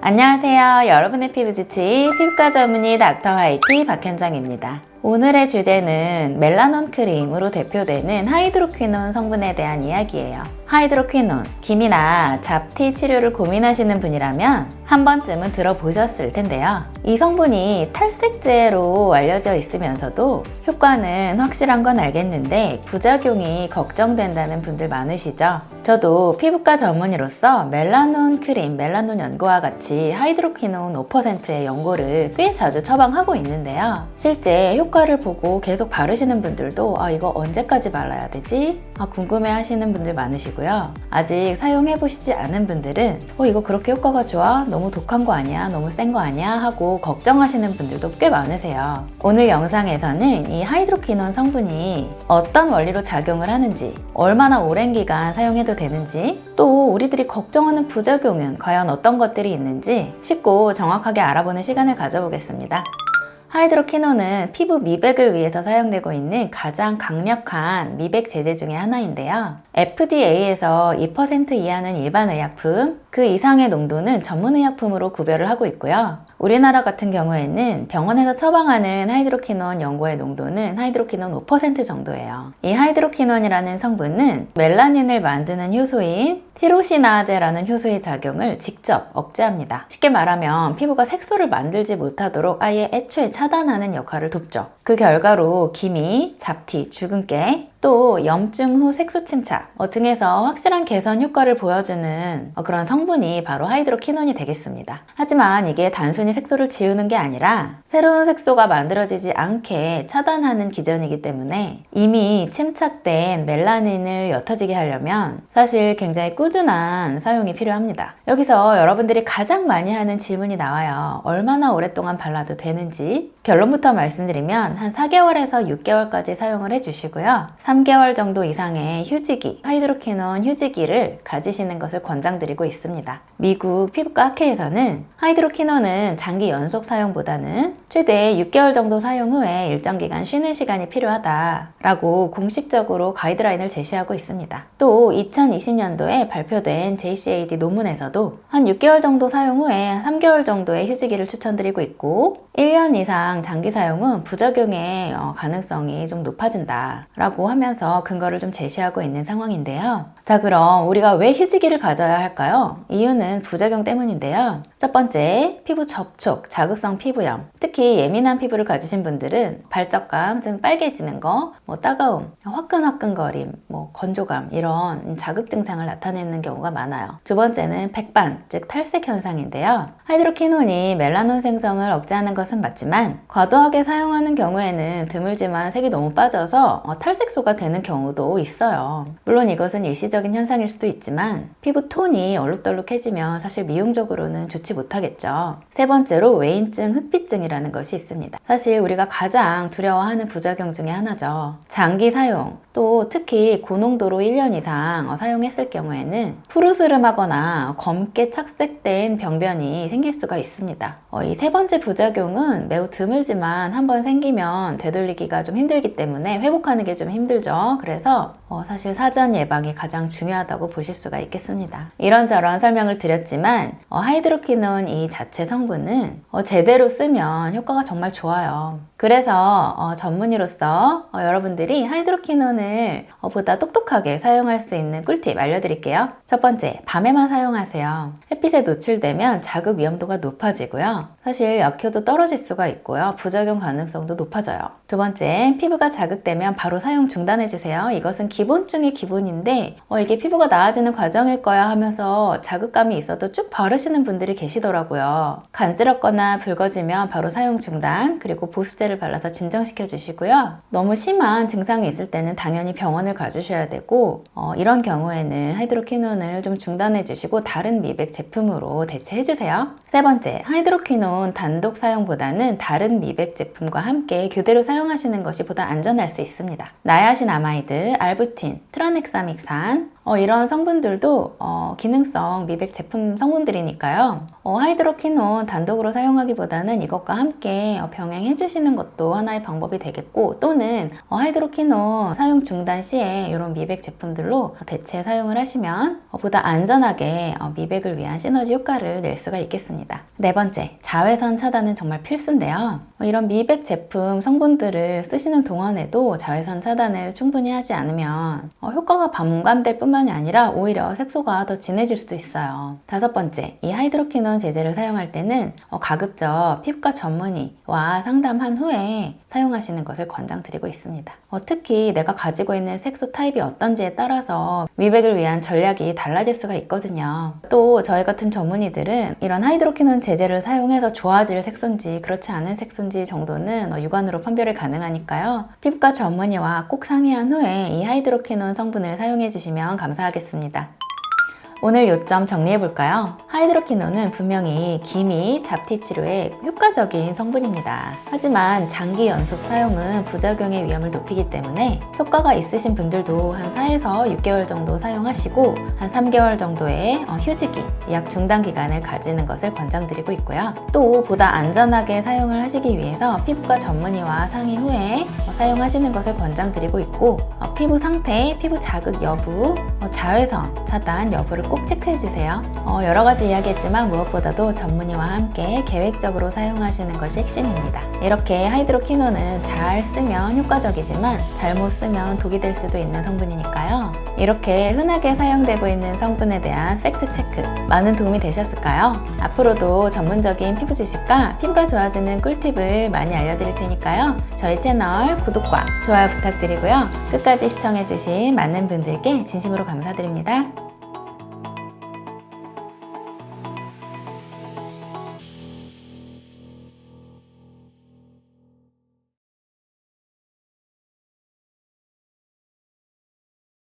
안녕하세요. 여러분의 피부지치 피부과 전문의 닥터 화이트 박현정입니다. 오늘의 주제는 멜라논 크림으로 대표되는 하이드로퀴논 성분에 대한 이야기예요. 하이드로퀴논, 기미나 잡티 치료를 고민하시는 분이라면 한 번쯤은 들어보셨을 텐데요. 이 성분이 탈색제로 알려져 있으면서도 효과는 확실한 건 알겠는데 부작용이 걱정된다는 분들 많으시죠? 저도 피부과 전문의로서 멜라논 크림, 멜라논 연고와 같이 하이드로퀴논 5%의 연고를 꽤 자주 처방하고 있는데요. 실제 효과를 보고 계속 바르시는 분들도 이거 언제까지 발라야 되지? 궁금해 하시는 분들 많으시고요. 아직 사용해보시지 않은 분들은 이거 그렇게 효과가 좋아? 너무 독한 거 아니야? 너무 센 거 아니야? 하고 걱정하시는 분들도 꽤 많으세요. 오늘 영상에서는 이 하이드로퀴논 성분이 어떤 원리로 작용을 하는지, 얼마나 오랜 기간 사용해도 되는지, 또 우리들이 걱정하는 부작용은 과연 어떤 것들이 있는지 쉽고 정확하게 알아보는 시간을 가져보겠습니다. 하이드로퀴논은 피부 미백을 위해서 사용되고 있는 가장 강력한 미백 제제 중에 하나인데요. FDA에서 2% 이하는 일반 의약품, 그 이상의 농도는 전문 의약품으로 구별을 하고 있고요. 우리나라 같은 경우에는 병원에서 처방하는 하이드로퀴논 연고의 농도는 하이드로퀴논 5% 정도예요. 이 하이드로퀴논이라는 성분은 멜라닌을 만드는 효소인 티로시나제라는 효소의 작용을 직접 억제합니다. 쉽게 말하면 피부가 색소를 만들지 못하도록 아예 애초에 차단하는 역할을 돕죠. 그 결과로 기미, 잡티, 주근깨, 또 염증 후 색소 침착 등에서 확실한 개선 효과를 보여주는 그런 성분이 바로 하이드로퀴논이 되겠습니다. 하지만 이게 단순히 색소를 지우는 게 아니라 새로운 색소가 만들어지지 않게 차단하는 기전이기 때문에 이미 침착된 멜라닌을 옅어지게 하려면 사실 굉장히 꾸준한 사용이 필요합니다. 여기서 여러분들이 가장 많이 하는 질문이 나와요. 얼마나 오랫동안 발라도 되는지? 결론부터 말씀드리면 한 4개월에서 6개월까지 사용을 해주시고요. 3개월 정도 이상의 휴지기, 하이드로퀴논 휴지기를 가지시는 것을 권장드리고 있습니다. 미국 피부과 학회에서는 하이드로퀴논은 장기 연속 사용보다는 최대 6개월 정도 사용 후에 일정 기간 쉬는 시간이 필요하다라고 공식적으로 가이드라인을 제시하고 있습니다. 또 2020년도에 발표된 JCAD 논문에서도 한 6개월 정도 사용 후에 3개월 정도의 휴지기를 추천드리고 있고 1년 이상 장기 사용은 부작용의 가능성이 좀 높아진다 라고 하면서 근거를 좀 제시하고 있는 상황인데요. 자, 그럼 우리가 왜 휴지기를 가져야 할까요? 이유는 부작용 때문인데요. 첫 번째, 피부 접촉, 자극성 피부염. 특히 예민한 피부를 가지신 분들은 발적감, 즉 빨개지는 거, 따가움, 화끈화끈거림, 건조감 이런 자극 증상을 나타내는 경우가 많아요. 두 번째는 백반, 즉 탈색 현상인데요. 하이드로퀴논이 멜라논 생성을 억제하는 것은 맞지만 과도하게 사용하는 경우에는 드물지만 색이 너무 빠져서 탈색소가 되는 경우도 있어요. 물론 이것은 일시적인 현상일 수도 있지만 피부 톤이 얼룩덜룩해지면 사실 미용적으로는 좋지 못하겠죠. 세 번째로 외인증, 흑피증이라는 것이 있습니다. 사실 우리가 가장 두려워하는 부작용 중에 하나죠. 장기 사용, 또 특히 고농도로 1년 이상 사용했을 경우에는 푸르스름하거나 검게 착색된 병변이 생길 수가 있습니다. 이 세 번째 부작용은 매우 드물지만 한번 생기면 되돌리기가 좀 힘들기 때문에 회복하는 게 좀 힘들죠. 그래서 사실 사전 예방이 가장 중요하다고 보실 수가 있겠습니다. 이런저런 설명을 드렸지만 하이드로퀴논 이 자체 성분은 제대로 쓰면 효과가 정말 좋아요. 그래서 전문의로서 여러분들이 하이드로퀴논을 보다 똑똑하게 사용할 수 있는 꿀팁 알려드릴게요. 첫 번째, 밤에만 사용하세요. 햇빛에 노출되면 자극 위험도가 높아지고요. 사실 약효도 떨어질 수가 있고요. 부작용 가능성도 높아져요. 두 번째, 피부가 자극되면 바로 사용 중단해주세요. 이것은 기본 중에 기본인데 이게 피부가 나아지는 과정일 거야 하면서 자극감이 있어도 쭉 바르시는 분들이 계시더라고요. 간지럽거나 붉어지면 바로 사용 중단, 그리고 보습제를 발라서 진정시켜 주시고요. 너무 심한 증상이 있을 때는 당연히 병원을 가주셔야 되고 이런 경우에는 하이드로퀴논을 좀 중단해 주시고 다른 미백 제품으로 대체해 주세요. 세 번째, 하이드로퀴논 단독 사용보다는 다른 미백 제품과 함께 교대로 사용하시는 것이 보다 안전할 수 있습니다. 나야신아마이드, 알부틴, 트라넥사믹산, 이런 성분들도 기능성 미백 제품 성분들이니까요. 하이드로퀴논 단독으로 사용하기보다는 이것과 함께 병행해 주시는 것도 하나의 방법이 되겠고, 또는 하이드로퀴논 사용 중단 시에 이런 미백 제품들로 대체 사용을 하시면 보다 안전하게 미백을 위한 시너지 효과를 낼 수가 있겠습니다. 네 번째, 자외선 차단은 정말 필수인데요. 이런 미백 제품 성분들을 쓰시는 동안에도 자외선 차단을 충분히 하지 않으면 효과가 반감될 뿐만이 아니라 오히려 색소가 더 진해질 수도 있어요. 다섯 번째, 이 하이드로퀴논 제제를 사용할 때는 가급적 피부과 전문의와 상담한 후에 사용하시는 것을 권장드리고 있습니다. 특히 내가 가지고 있는 색소 타입이 어떤지에 따라서 미백을 위한 전략이 달라질 수가 있거든요. 또 저희 같은 전문의들은 이런 하이드로퀴논 제제를 사용해서 좋아질 색소인지 그렇지 않은 색소인지 정도는 육안으로 판별이 가능하니까요. 피부과 전문의와 꼭 상의한 후에 이 하이드로퀴논 성분을 사용해 주시면 감사하겠습니다. 오늘 요점 정리해볼까요? 하이드로퀴논은 분명히 기미, 잡티 치료에 효과적인 성분입니다. 하지만 장기 연속 사용은 부작용의 위험을 높이기 때문에 효과가 있으신 분들도 한 4에서 6개월 정도 사용하시고 한 3개월 정도의 휴지기, 약 중단 기간을 가지는 것을 권장드리고 있고요. 또 보다 안전하게 사용을 하시기 위해서 피부과 전문의와 상의 후에 사용하시는 것을 권장드리고 있고, 피부 상태, 피부 자극 여부, 자외선 차단 여부를 꼭 체크해주세요. 여러 가지 이야기했지만 무엇보다도 전문의와 함께 계획적으로 사용하시는 것이 핵심입니다. 이렇게 하이드로퀴논은 잘 쓰면 효과적이지만 잘못 쓰면 독이 될 수도 있는 성분이니까요. 이렇게 흔하게 사용되고 있는 성분에 대한 팩트 체크, 많은 도움이 되셨을까요? 앞으로도 전문적인 피부 지식과 피부가 좋아지는 꿀팁을 많이 알려드릴 테니까요. 저희 채널 구독과 좋아요 부탁드리고요. 끝까지 시청해주신 많은 분들께 진심으로 감사드립니다.